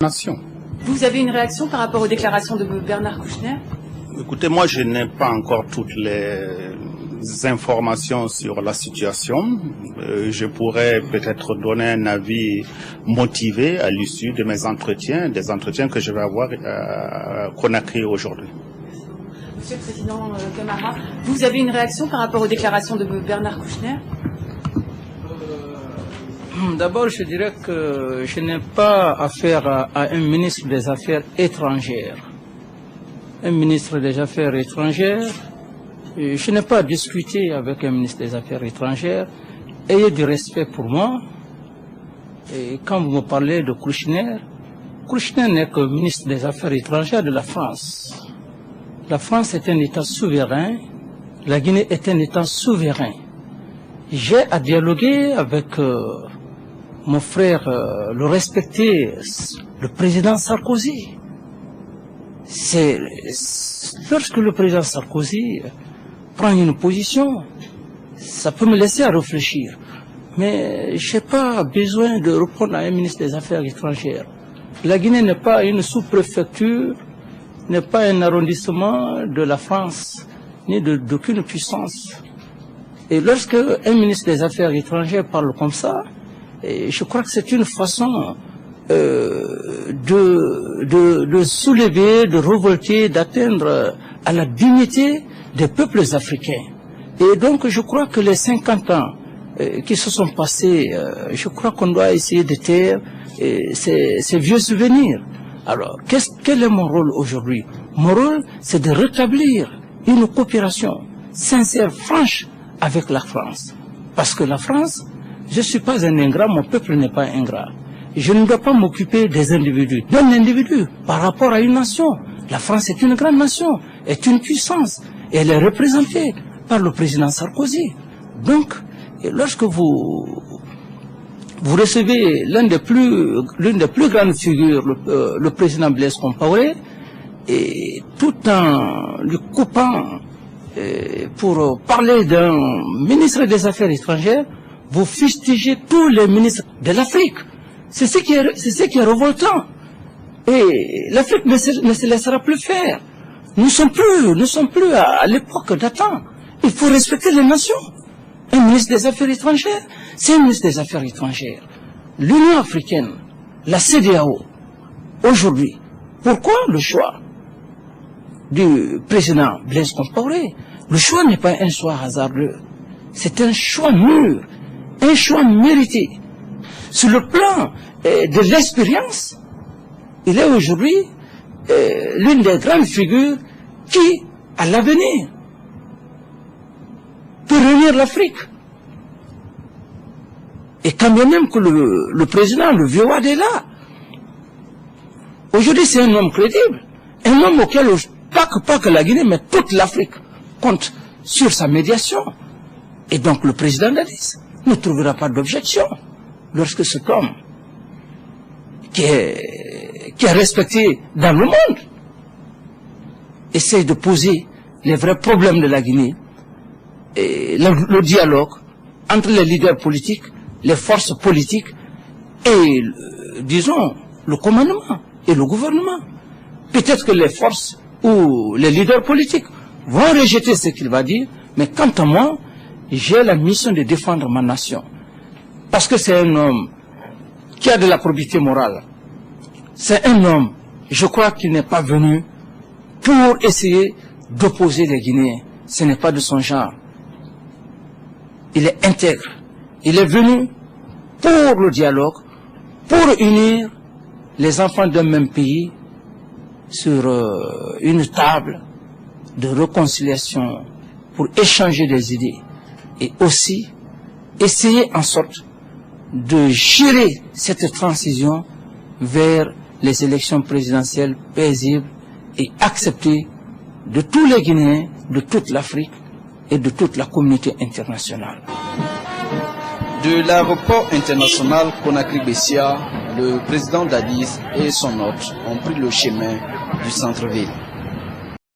Nation. Vous avez une réaction par rapport aux déclarations de Bernard Kouchner? Écoutez, moi je n'ai pas encore toutes les informations sur la situation. Je pourrais peut-être donner un avis motivé à l'issue de mes entretiens, des entretiens que je vais avoir à Conakry aujourd'hui. Monsieur le Président Camara, vous avez une réaction par rapport aux déclarations de Bernard Kouchner? D'abord, je dirais que je n'ai pas affaire à un ministre des Affaires étrangères. Un ministre des Affaires étrangères, je n'ai pas discuté avec un ministre des Affaires étrangères. Ayez du respect pour moi. Et quand vous me parlez de Kouchner, Kouchner n'est que ministre des Affaires étrangères de la France. La France est un État souverain, la Guinée est un État souverain. J'ai à dialoguer avec mon frère, le respecté, le président Sarkozy. C'est lorsque le président Sarkozy prend une position, ça peut me laisser à réfléchir. Mais je n'ai pas besoin de répondre à un ministre des Affaires étrangères. La Guinée n'est pas une sous-préfecture, n'est pas un arrondissement de la France, ni d'aucune puissance. Et lorsque un ministre des Affaires étrangères parle comme ça, je crois que c'est une façon de soulever, de révolter, d'atteindre à la dignité des peuples africains. Et donc je crois que les 50 ans qui se sont passés, je crois qu'on doit essayer de taire ces vieux souvenirs. Alors, quel est mon rôle aujourd'hui? Mon rôle, c'est de rétablir une coopération sincère, franche avec la France. Parce que la France, je ne suis pas un ingrat, mon peuple n'est pas ingrat. Je ne dois pas m'occuper des individus, d'un individu par rapport à une nation. La France est une grande nation, est une puissance, et elle est représentée par le président Sarkozy. Donc, lorsque vous recevez l'une des plus grandes figures, le président Blaise Compaoré, et tout en lui coupant pour parler d'un ministre des Affaires étrangères, vous fustigez tous les ministres de l'Afrique. C'est ce qui est révoltant. Et l'Afrique ne se laissera plus faire. Nous sommes plus à l'époque d'antan. Il faut respecter les nations. Un ministre des Affaires étrangères, c'est un ministre des Affaires étrangères. L'Union africaine, la CEDEAO, aujourd'hui, pourquoi le choix du président Blaise Compaoré? Le choix n'est pas un choix hasardeux. C'est un choix mûr, un choix mérité. Sur le plan de l'expérience, il est aujourd'hui l'une des grandes figures qui, à l'avenir, peut réunir l'Afrique. Et quand bien même que le président, le vieux Wade est là, aujourd'hui c'est un homme crédible, un homme auquel pas que la Guinée, mais toute l'Afrique compte sur sa médiation. Et donc le président d'Addis ne trouvera pas d'objection lorsque cet homme qui est respecté dans le monde essaye de poser les vrais problèmes de la Guinée, et le dialogue entre les leaders politiques, les forces politiques et, disons, le commandement et le gouvernement. Peut-être que les forces ou les leaders politiques vont rejeter ce qu'il va dire, mais quant à moi, j'ai la mission de défendre ma nation. Parce que c'est un homme qui a de la probité morale. C'est un homme, je crois qu'il n'est pas venu pour essayer d'opposer les Guinéens. Ce n'est pas de son genre. Il est intègre. Il est venu pour le dialogue, pour unir les enfants d'un même pays sur une table de réconciliation, pour échanger des idées et aussi essayer en sorte de gérer cette transition vers les élections présidentielles paisibles et acceptées de tous les Guinéens, de toute l'Afrique et de toute la communauté internationale. De l'aéroport international Conakry-Bessia, le président d'Addis et son hôte ont pris le chemin du centre-ville.